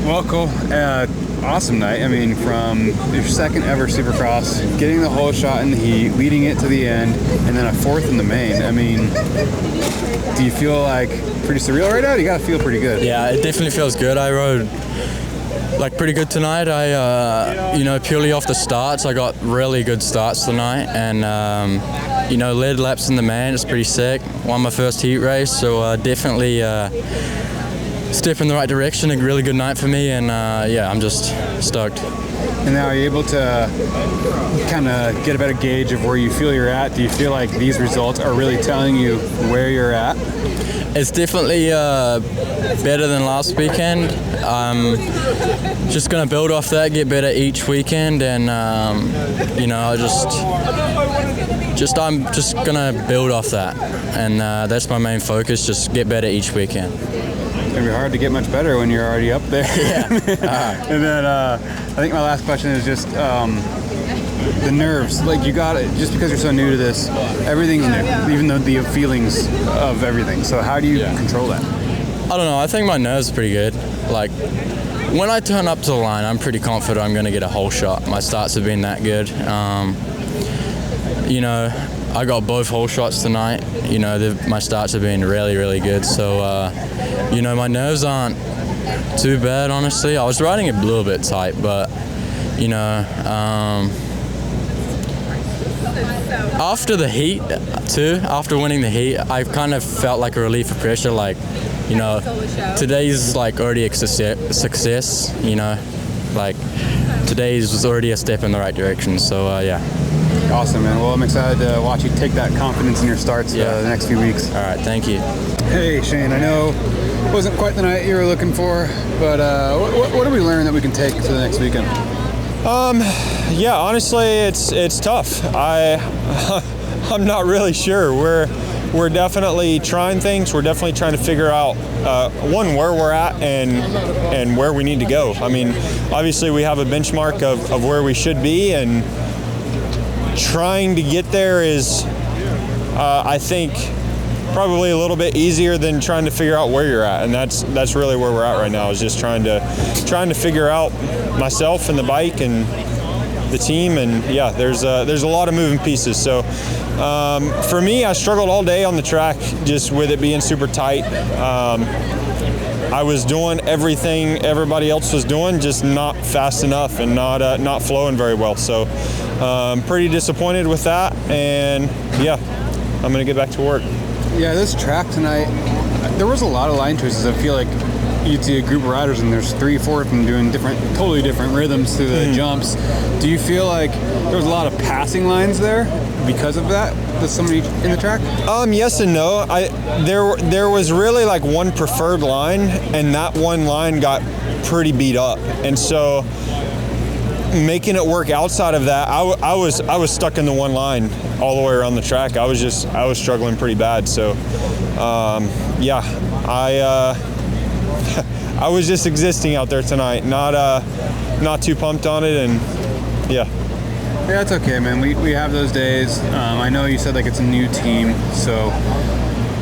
Well, cool. Awesome night. I mean, from your second ever Supercross, getting the whole shot in the heat, leading it to the end, and then a fourth in the main. I mean, do you feel like pretty surreal right now? You got to feel pretty good. Yeah, it definitely feels good. I rode like pretty good tonight. I, purely off the starts, I got really good starts tonight, and led laps in the main. It's pretty sick. Won my first heat race, so definitely step in the right direction. A really good night for me, and I'm just stoked. And now are you able to kind of get a better gauge of where you feel you're at? Do you feel like these results are really telling you where you're at? It's definitely better than last weekend. I'm just going to build off that, get better each weekend, and I'm just going to build off that, and that's my main focus. Just get better each weekend. It's going to be hard to get much better when you're already up there. Yeah. And then I think my last question is just the nerves. Like, you got it, just because you're so new to this, everything's new, even though the feelings of everything. So how do you control that? I don't know. I think my nerves are pretty good. Like, when I turn up to the line, I'm pretty confident I'm going to get a whole shot. My starts have been that good. I got both whole shots tonight. My starts have been really, really good. So, my nerves aren't too bad, honestly. I was riding a little bit tight, but, after the heat, too, after winning the heat, I kind of felt like a relief of pressure. Like, today's like already a success, like today's was already a step in the right direction. So, Awesome, man. Well, I'm excited to watch you take that confidence in your starts the next few weeks. All right, thank you. Hey, Shane, I know it wasn't quite the night you were looking for, but what did we learn that we can take for the next weekend? Honestly, it's tough. I'm not really sure. We're definitely trying things. We're definitely trying to figure out where we're at and where we need to go. I mean, obviously we have a benchmark of where we should be, and trying to get there is, I think, probably a little bit easier than trying to figure out where you're at, and that's really where we're at right now. Is just trying to figure out myself and the bike and the team, and there's a lot of moving pieces. So for me, I struggled all day on the track, just with it being super tight. I was doing everything everybody else was doing, just not fast enough and not flowing very well. So pretty disappointed with that, and I'm gonna get back to work. Yeah, this track tonight, there was a lot of line choices. I feel like you'd see a group of riders and there's 3-4 of them doing totally different rhythms through the jumps. Do you feel like there was a lot of passing lines there because of that? There's somebody in the track? Yes and no. There was really like one preferred line, and that one line got pretty beat up, and so making it work outside of that, I was stuck in the one line all the way around the track. I was struggling pretty bad. So I was just existing out there tonight, not too pumped on it, and Yeah, it's okay, man. We have those days. I know you said like it's a new team, so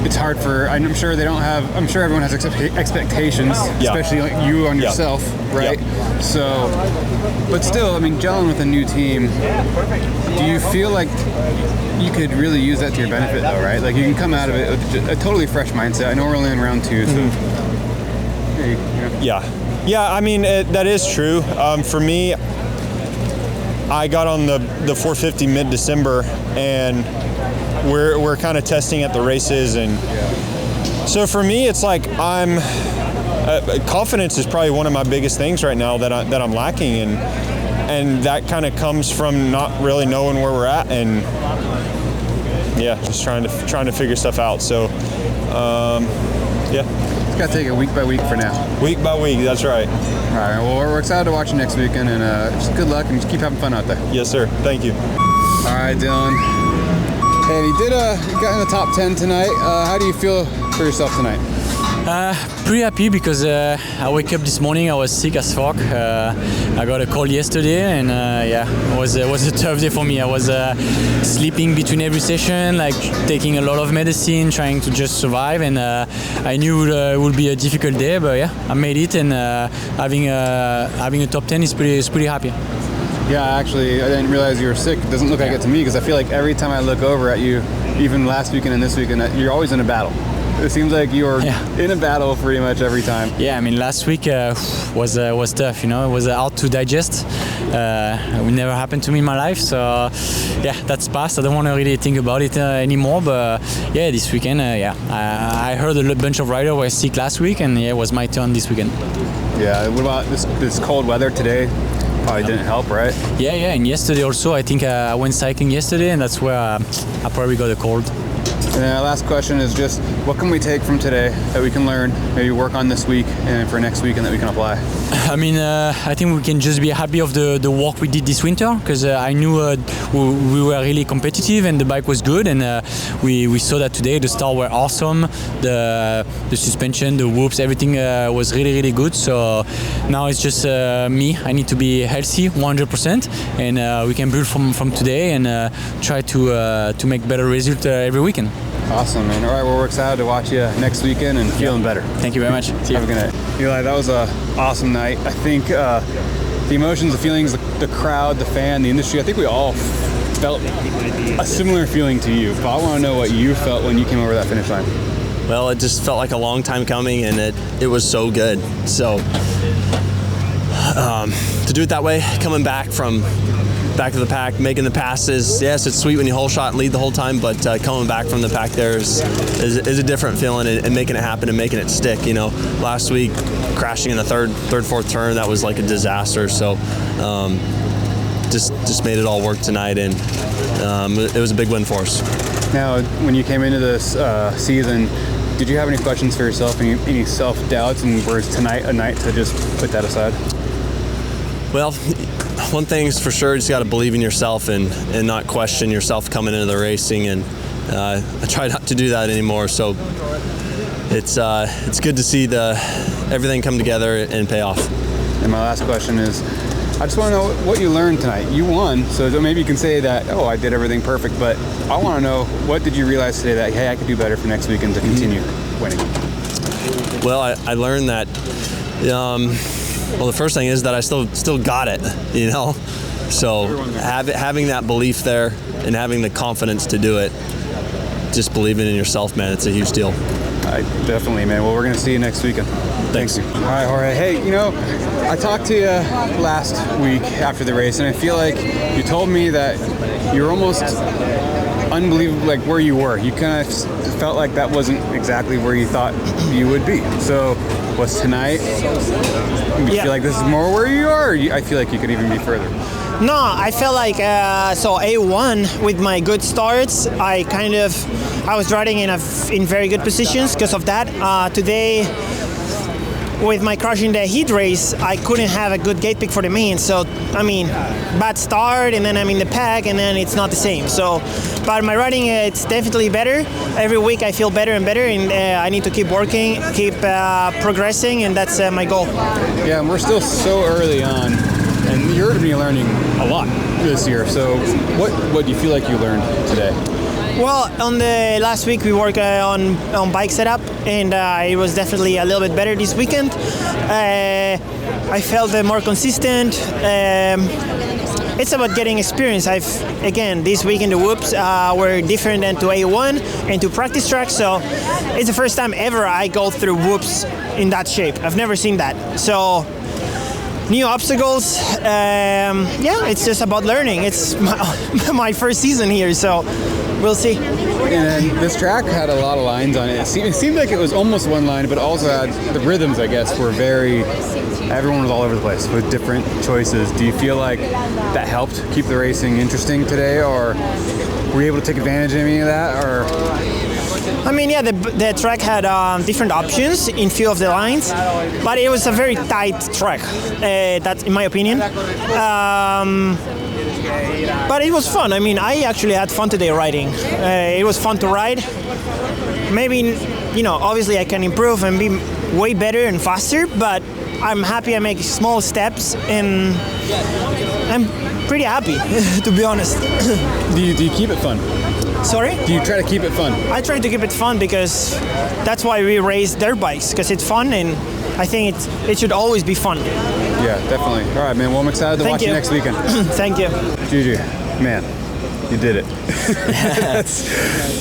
it's hard I'm sure everyone has expectations, especially like you on yourself, right? Yeah. So, but still, I mean, gelling with a new team, do you feel like you could really use that to your benefit though, right? Like you can come out of it with a totally fresh mindset. I know we're only in round 2, so. Yeah, I mean, that is true. For me, I got on the 450 mid-December, and we're kind of testing at the races, and so for me, it's like confidence is probably one of my biggest things right now that I'm lacking, and that kind of comes from not really knowing where we're at, and just trying to figure stuff out. So It's got to take it week by week for now. Week by week, that's right. All right, well, we're excited to watch you next weekend, and just good luck, and just keep having fun out there. Yes, sir. Thank you. All right, Dylan. Hey, you got in the top 10 tonight. How do you feel for yourself tonight? Pretty happy because I wake up this morning, I was sick as fuck. I got a cold yesterday, and it was a tough day for me. I was sleeping between every session, like taking a lot of medicine, trying to just survive, and I knew it would be a difficult day, but yeah, I made it, and having a top 10 is pretty happy. Yeah, actually, I didn't realize you were sick. It doesn't look like it to me because I feel like every time I look over at you, even last weekend and this weekend, you're always in a battle. It seems like you're in a battle pretty much every time. Yeah, I mean, last week was tough, you know. It was hard to digest. It never happened to me in my life, so yeah, that's past. I don't want to really think about it anymore, but yeah, this weekend, I heard a bunch of riders were sick last week, and yeah, it was my turn this weekend. Yeah, what about this cold weather today? Probably didn't help, right? Yeah, and yesterday also, I think I went cycling yesterday, and that's where I probably got a cold. And our last question is just, what can we take from today that we can learn, maybe work on this week and for next week, and that we can apply? I mean, I think we can just be happy of the work we did this winter, because I knew we were really competitive and the bike was good, and we saw that today. The stars were awesome, the suspension, the whoops, everything was really good. So now it's just me. I need to be healthy 100%, and we can build from today and try to make better results every weekend. Awesome, man. All right, well, we're excited to watch you next weekend and feeling better. Thank you very much. See you. Have a good night. Eli, that was an awesome night. I think the emotions, the feelings, the crowd, the fan, the industry, I think we all felt a similar feeling to you. But I want to know what you felt when you came over that finish line. Well, it just felt like a long time coming, and it was so good. So to do it that way, coming back of the pack, making the passes. Yes, it's sweet when you whole shot and lead the whole time, but coming back from the pack there is a different feeling, and making it happen and making it stick. You know, last week crashing in the third, fourth turn, that was like a disaster. So just made it all work tonight, and it was a big win for us. Now, when you came into this season, did you have any questions for yourself, any self-doubts, and was tonight a night to just put that aside? Well, one thing's for sure, you just got to believe in yourself and not question yourself coming into the racing, and I try not to do that anymore. So it's good to see everything come together and pay off. And my last question is, I just want to know what you learned tonight. You won, so maybe you can say that, oh, I did everything perfect, but I want to know, what did you realize today that, hey, I could do better for next weekend to continue winning? Well, I learned that well, the first thing is that I still got it, you know. So having that belief there and having the confidence to do it, just believing in yourself, man, it's a huge deal. Definitely, man. Well, we're going to see you next weekend. Thanks. All right, Jorge. Hey, you know, I talked to you last week after the race, and I feel like you told me that you were almost unbelievable, like where you were. You kind of felt like that wasn't exactly where you thought you would be. So was tonight, you feel like this is more where you are, or I feel like you could even be further? No, I felt like so A1 with my good starts. I was riding in very good positions because of that. Today, with my crash in the heat race, I couldn't have a good gate pick for the main. So I mean, bad start, and then I'm in the pack, and then it's not the same. So, but my riding, it's definitely better. Every week I feel better and better, and I need to keep working, keep progressing, and that's my goal. Yeah, and we're still so early on, and you're going to be learning a lot this year. So what do you feel like you learned today? Well, on the last week we worked on bike setup, and it was definitely a little bit better this weekend. I felt more consistent. It's about getting experience. This week in the whoops were different than to A1 and to practice track, so it's the first time ever I go through whoops in that shape. I've never seen that. So new obstacles, it's just about learning. It's my first season here, so we'll see. And this track had a lot of lines on it. It seemed like it was almost one line, but also had the rhythms, I guess, were everyone was all over the place with different choices. Do you feel like that helped keep the racing interesting today, or were you able to take advantage of any of that? Or I mean, yeah, the track had different options in few of the lines, but it was a very tight track, that's in my opinion. But it was fun. I mean, I actually had fun today riding. It was fun to ride. Maybe, obviously I can improve and be way better and faster, but I'm happy I make small steps, and I'm pretty happy, to be honest. Do you keep it fun? Sorry? Do you try to keep it fun? I try to keep it fun because that's why we race dirt bikes, because it's fun, and I think it should always be fun. Yeah, definitely. All right, man. Well, I'm excited to watch you next weekend. Thank you. Juju, man, you did it.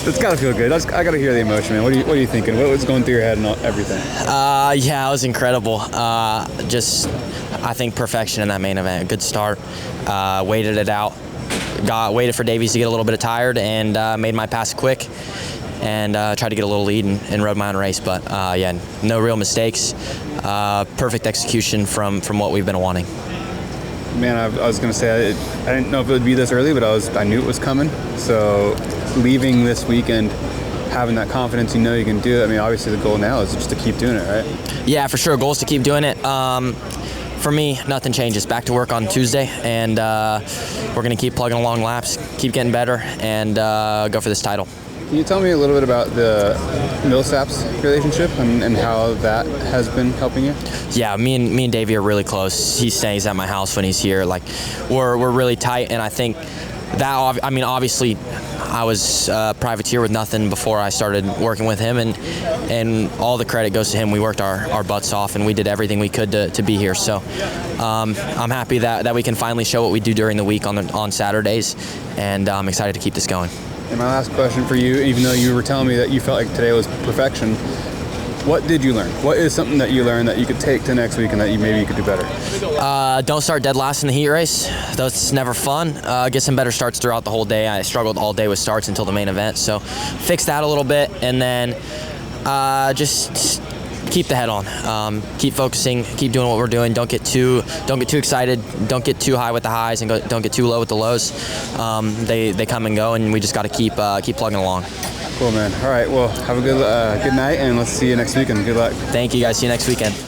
That's got to feel good. I got to hear the emotion, man. What are you thinking? What was going through your head and everything? Yeah, it was incredible. I think perfection in that main event. Good start. Waited it out. Waited for Davies to get a little bit tired, and made my pass quick, and tried to get a little lead and rode my own race. But yeah, no real mistakes. Perfect execution from what we've been wanting. Man, I was going to say I didn't know if it would be this early, but I knew it was coming. So leaving this weekend, having that confidence, you can do it. I mean, obviously the goal now is just to keep doing it, right? Yeah, for sure. Goal is to keep doing it. For me, nothing changes. Back to work on Tuesday, and we're going to keep plugging along laps, keep getting better, and go for this title. Can you tell me a little bit about the Millsaps relationship and how that has been helping you? Yeah, me and Davi are really close. He stays at my house when he's here. Like, we're really tight, and I think that, I mean, obviously, I was a privateer with nothing before I started working with him, and all the credit goes to him. We worked our butts off, and we did everything we could to be here. So I'm happy that we can finally show what we do during the week on Saturdays, and I'm excited to keep this going. And my last question for you, even though you were telling me that you felt like today was perfection, what did you learn? What is something that you learned that you could take to next week and that maybe you could do better? Don't start dead last in the heat race. That's never fun. Get some better starts throughout the whole day. I struggled all day with starts until the main event, so fix that a little bit, and then just keep the head on. Keep focusing. Keep doing what we're doing. Don't get too excited. Don't get too high with the highs, and don't get too low with the lows. They come and go, and we just got to keep plugging along. Cool, man. All right. Well, have a good night, and let's see you next weekend. Good luck. Thank you, guys. See you next weekend.